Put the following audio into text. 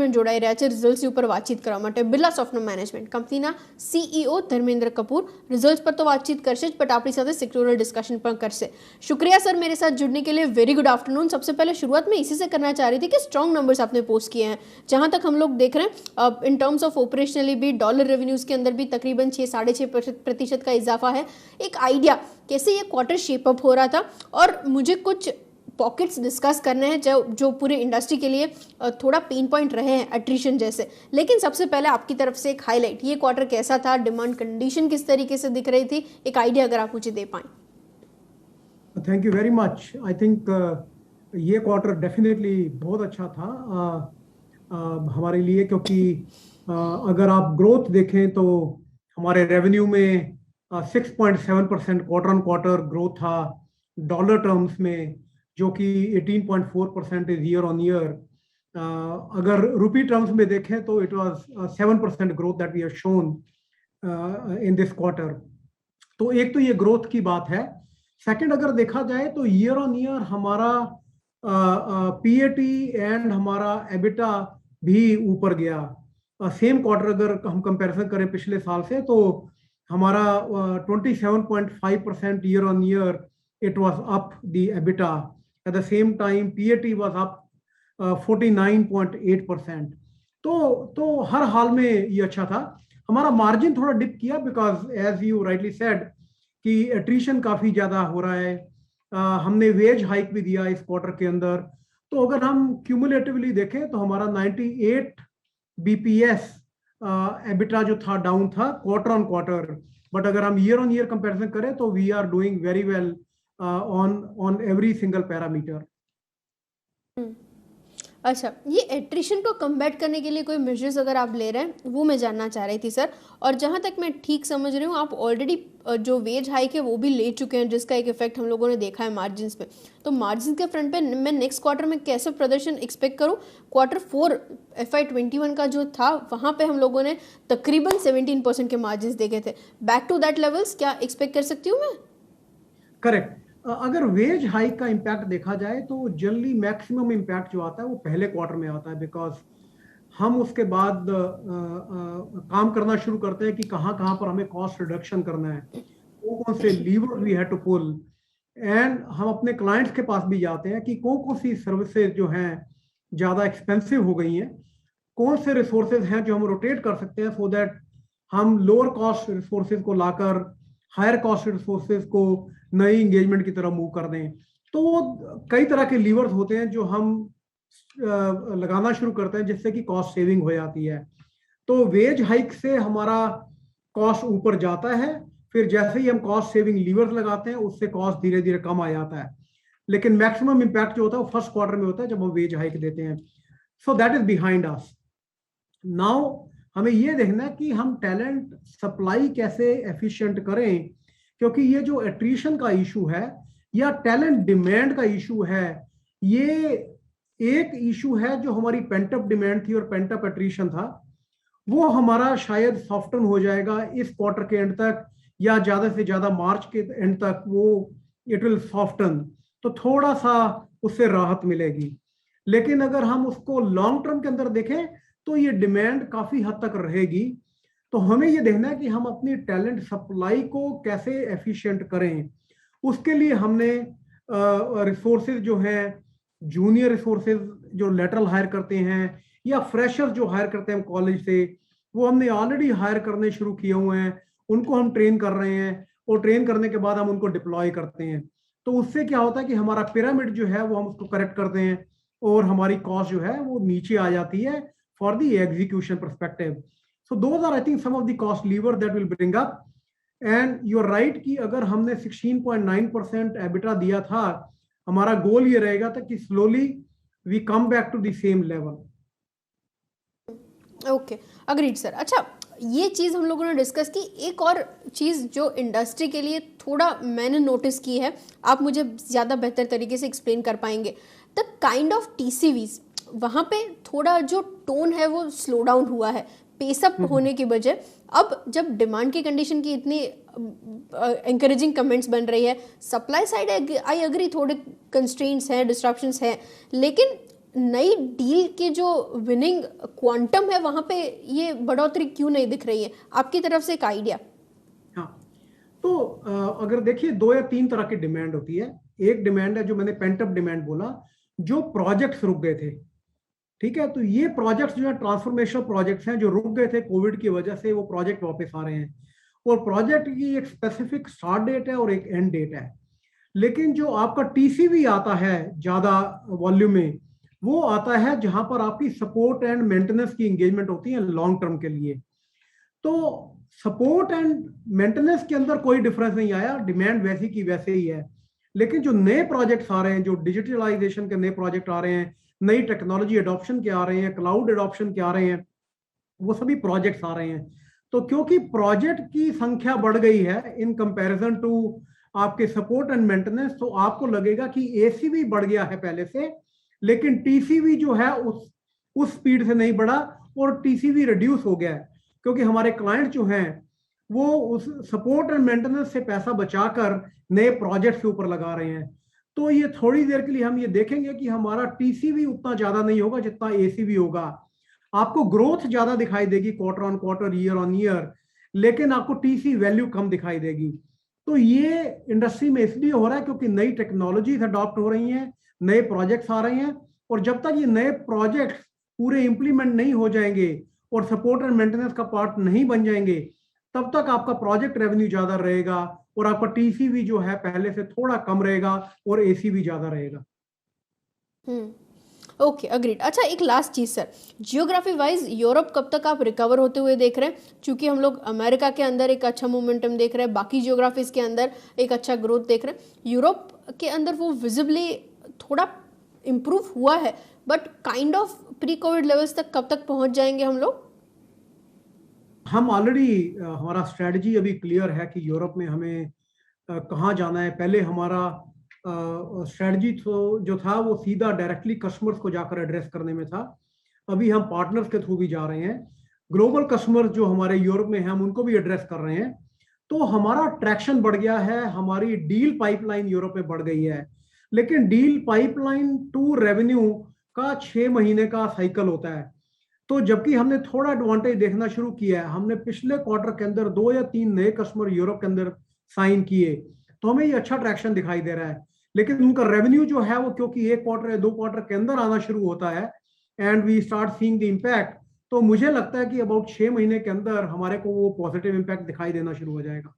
જોડાઈ રહ્યા છે રિઝલ્ટ્સ ઉપર વાતચીત કરવા માટે બિરલા સોફ્ટવેર મેનેજમેન્ટ કંપનીના સીઈઓ ધર્મેન્દ્ર કपूर रिजल्ट्स पर तो बातचीत करશે જ बट अपनी साथ सेक्टोरल डिस्कशन पर करશે। शुक्रिया सर मेरे साथ जुड़ने के लिए। Very good afternoon. सबसे पहले शुरुआत में इसी से करना चाह रही थी कि स्ट्रॉन्ग नंबर्स आपने पोस्ट किए हैं, जहां तक हम लोग देख रहे हैं इन टर्म्स ऑफ ऑपरेशनली भी डॉलर रेवेन्यूज के अंदर भी तकरीबन 6-6.5% का इजाफा है। एक आइडिया कैसे ये क्वार्टर शेपअप हो रहा था, और मुझे कुछ पॉकेट्स डिस्कस करने हैं जो पूरे इंडस्ट्री के लिए थोड़ा पेन पॉइंट रहे हैं एट्रिशन जैसे। लेकिन सबसे पहले आपकी तरफ से एक हाईलाइट, ये क्वार्टर कैसा था, डिमांड कंडीशन किस तरीके से दिख रही थी, एक आइडिया अगर आप मुझे दे पाएं। Thank you very much. I think ये क्वार्टर डेफिनेटली बहुत अच्छा था हमारे लिए, क्योंकि अगर आप ग्रोथ देखें तो हमारे रेवेन्यू में 6.7% क्वार्टर ऑन क्वार्टर ग्रोथ था डॉलर टर्म्स में, जो कि 18.4% इज ईयर ऑन ईयर। अगर रुपी टर्म्स में देखें तो it was 7% growth that we have shown in this quarter. तो एक तो ये ग्रोथ की बात है। सेकंड, अगर देखा जाए तो ईयर ऑन ईयर हमारा पीएटी एंड हमारा एबिटा भी ऊपर गया। सेम क्वार्टर अगर हम कंपैरिजन करें पिछले साल से, तो हमारा 27.5% year on year it was up the EBITDA. At the same time, PAT was up 49.8%. तो हर हाल में ये अच्छा था। हमारा मार्जिन थोड़ा डिप किया because as you rightly said कि एट्रिशन काफ़ी ज़्यादा हो रहा है। हमने वेज हाइक भी दिया इस क्वार्टर के अंदर। तो अगर हम क्यूमुलेटिवली देखें तो हमारा 98 BPS एबिटा जो था डाउन था क्वार्टर ऑन क्वार्टर, बट अगर हम ईयर ऑन ईयर कंपैरिजन करें तो we are doing very well on every single parameter. अच्छा, ये एट्रिशन को कम्बैट करने के लिए कोई मेजर्स अगर आप ले रहे हैं वो मैं जानना चाह रही थी सर। और जहाँ तक मैं ठीक समझ रही हूँ आप ऑलरेडी जो वेज हाइक है वो भी ले चुके हैं, जिसका एक इफेक्ट हम लोगों ने देखा है मार्जिन्स पे। तो मार्जिन के फ्रंट पे मैं नेक्स्ट क्वार्टर में कैसे प्रदर्शन एक्सपेक्ट करूँ? क्वार्टर 4 FY21 का जो था वहाँ पे हम लोगों ने तकरीबन 17% के मार्जिन देखे थे। बैक टू दैट लेवल्स क्या एक्सपेक्ट कर सकती हूँ मैं? करेक्ट। अगर वेज हाइक का इम्पैक्ट देखा जाए तो जनरली मैक्सिमम इम्पैक्ट जो आता है वो पहले क्वार्टर में आता है, बिकॉज हम उसके बाद काम करना शुरू करते हैं कि कहाँ कहाँ पर हमें कॉस्ट रिडक्शन करना है, कौन कौन से lever we have to pull. And हम अपने क्लाइंट्स के पास भी जाते हैं कि कौन कौन सी सर्विसेज जो हैं ज़्यादा एक्सपेंसिव हो गई हैं, कौन से रिसोर्सेज हैं जो हम रोटेट कर सकते हैं, सो दैट हम लोअर कॉस्ट रिसोर्सेज को लाकर हायर कॉस्ट रिसोर्सेज को नई इंगेजमेंट की तरफ मूव कर दें। तो वो कई तरह के लीवर्स होते हैं जो हम लगाना शुरू करते हैं, जिससे कि कॉस्ट सेविंग हो जाती है। तो वेज हाइक से हमारा कॉस्ट ऊपर जाता है, फिर जैसे ही हम कॉस्ट सेविंग लीवर्स लगाते हैं उससे कॉस्ट धीरे धीरे कम आ जाता है। लेकिन मैक्सिमम इम्पैक्ट जो होता है वो फर्स्ट क्वार्टर में होता है जब हम वेज हाइक देते हैं। So that is behind us. Now हमें ये देखना है कि हम टैलेंट सप्लाई कैसे एफिशिएंट करें, क्योंकि ये जो एट्रिशन का इशू है या टैलेंट डिमांड का इशू है, ये एक इशू है जो हमारी पेंटअप डिमांड थी और पेंटअप एट्रिशन था, वो हमारा शायद सॉफ्टन हो जाएगा इस क्वार्टर के एंड तक, या ज्यादा से ज्यादा मार्च के एंड तक वो इट विल सॉफ्टन। तो थोड़ा सा उससे राहत मिलेगी। लेकिन अगर हम उसको लॉन्ग टर्म के अंदर देखें तो ये डिमांड काफी हद तक रहेगी। तो हमें ये देखना है कि हम अपनी टैलेंट सप्लाई को कैसे एफिशिएंट करें। उसके लिए हमने रिसोर्सेज जो हैं, जूनियर रिसोर्सेज जो लेटरल हायर करते हैं या फ्रेशर्स जो हायर करते हैं कॉलेज से, वो हमने ऑलरेडी हायर करने शुरू किए हुए हैं। उनको हम ट्रेन कर रहे हैं और ट्रेन करने के बाद हम उनको डिप्लॉय करते हैं। तो उससे क्या होता है कि हमारा पिरामिड जो है वो हम उसको करेक्ट करते हैं और हमारी कॉस्ट जो है वो नीचे आ जाती है for the execution perspective. So those are, I think, some of the cost levers that will bring up. And you're right कि अगर हमने 16.9% EBITDA दिया था, हमारा गोल ये रहेगा था कि slowly we come back to the same level. Okay, agreed sir. अच्छा, ये चीज़ हम लोगों ने डिस्कस की। एक और चीज़ जो इंडस्ट्री के लिए थोड़ा मैंने नोटिस की है, आप मुझे ज़्यादा बेहतर तरीके से एक्सप्लेन कर पाएंगे। द काइंड ऑफ TCVs, वहाँ पे थोड़ा जो टोन है वो स्लो डाउन हुआ है पेसअप होने की बजाय। अब जब डिमांड की कंडीशन की इतनी एंकरेजिंग कमेंट्स बन रही है, सप्लाई साइड आई अग्री थोड़े कंस्ट्रेंट्स हैं, डिस्ट्रप्शंस हैं, लेकिन नई डील के जो विनिंग क्वांटम है वहां पे ये बढ़ोतरी क्यों नहीं दिख रही है? आपकी तरफ से एक आइडिया। हाँ, तो अगर देखिए 2 या 3 तरह की डिमांड होती है। एक डिमांड है जो मैंने पेंट अप डिमांड बोला, जो प्रोजेक्ट्स रुक गए थे। ठीक है, तो ये प्रोजेक्ट्स जो है ट्रांसफॉर्मेशनल प्रोजेक्ट्स हैं जो रुक गए थे कोविड की वजह से, वो प्रोजेक्ट वापस आ रहे हैं। और प्रोजेक्ट की एक स्पेसिफिक स्टार्ट डेट है और एक एंड डेट है। लेकिन जो आपका टीसीवी आता है ज्यादा वॉल्यूम में, वो आता है जहां पर आपकी सपोर्ट एंड मेंटेनेंस की एंगेजमेंट होती है लॉन्ग टर्म के लिए। तो सपोर्ट एंड मेंटेनेंस के अंदर कोई डिफरेंस नहीं आया, डिमांड वैसी की वैसे ही है। लेकिन जो नए प्रोजेक्ट्स आ रहे हैं, जो डिजिटलाइजेशन के नए प्रोजेक्ट आ रहे हैं, नई टेक्नोलॉजी एडॉप्शन के आ रहे हैं, क्लाउड एडॉप्शन के आ रहे हैं, वो सभी प्रोजेक्ट्स आ रहे हैं। तो क्योंकि प्रोजेक्ट की संख्या बढ़ गई है इन कंपैरिजन टू आपके सपोर्ट एंड मेंटेनेंस, तो आपको लगेगा कि एसीवी बढ़ गया है पहले से, लेकिन टीसीवी जो है उस स्पीड से नहीं बढ़ा, और टीसीवी रिड्यूस हो गया है क्योंकि हमारे क्लाइंट जो हैं वो उस सपोर्ट एंड मेंटेनेंस से पैसा बचाकर नए प्रोजेक्ट के ऊपर लगा रहे हैं। तो ये थोड़ी देर के लिए हम ये देखेंगे कि हमारा टीसीवी उतना ज्यादा नहीं होगा जितना एसीवी होगा। आपको ग्रोथ ज्यादा दिखाई देगी quarter on quarter, year on year, लेकिन आपको टीसी वैल्यू कम दिखाई देगी। तो ये इंडस्ट्री में इसलिए हो रहा है क्योंकि नई टेक्नोलॉजीज अडॉप्ट हो रही हैं, नए प्रोजेक्ट्स आ रहे हैं, और जब तक ये नए प्रोजेक्ट्स पूरे इंप्लीमेंट नहीं हो जाएंगे और सपोर्ट एंड मेंटेनेंस का पार्ट नहीं बन जाएंगे, तब तक आपका प्रोजेक्ट रेवेन्यू ज्यादा रहेगा और आपका टीसीवी जो है पहले से थोड़ा कम रहेगा और एसीवी ज्यादा रहेगा। Okay, agreed. अच्छा, एक लास्ट चीज सर, जियोग्राफी वाइज यूरोप कब तक आप रिकवर होते हुए देख रहे हैं? क्योंकि हम लोग अमेरिका के अंदर एक अच्छा मोमेंटम देख रहे हैं, बाकी जियोग्राफीज के अंदर एक अच्छा ग्रोथ देख रहे हैं। यूरोप के अंदर वो विजिबली थोड़ा इम्प्रूव हुआ है, but kind of pre Covid levels तक कब तक पहुंच जाएंगे हम लोग? हम ऑलरेडी हमारा स्ट्रेटजी अभी क्लियर है कि यूरोप में हमें कहाँ जाना है। पहले हमारा स्ट्रेटजी जो था वो सीधा डायरेक्टली कस्टमर्स को जाकर एड्रेस करने में था। अभी हम पार्टनर्स के थ्रू भी जा रहे हैं। ग्लोबल कस्टमर्स जो हमारे यूरोप में हैं हम उनको भी एड्रेस कर रहे हैं। तो हमारा ट्रैक्शन बढ़ गया है, हमारी डील पाइपलाइन यूरोप में बढ़ गई है। लेकिन डील पाइपलाइन टू रेवेन्यू का 6 महीने का साइकिल होता है। तो जबकि हमने थोड़ा एडवांटेज देखना शुरू किया है, हमने पिछले क्वार्टर के अंदर 2 या 3 नए कस्टमर यूरोप के अंदर साइन किए, तो हमें ये अच्छा ट्रैक्शन दिखाई दे रहा है। लेकिन उनका रेवेन्यू जो है वो क्योंकि 1 क्वार्टर या 2 क्वार्टर के अंदर आना शुरू होता है and we start seeing the impact, तो मुझे लगता है कि अबाउट 6 महीने के अंदर हमारे को वो पॉजिटिव इम्पैक्ट दिखाई देना शुरू हो जाएगा।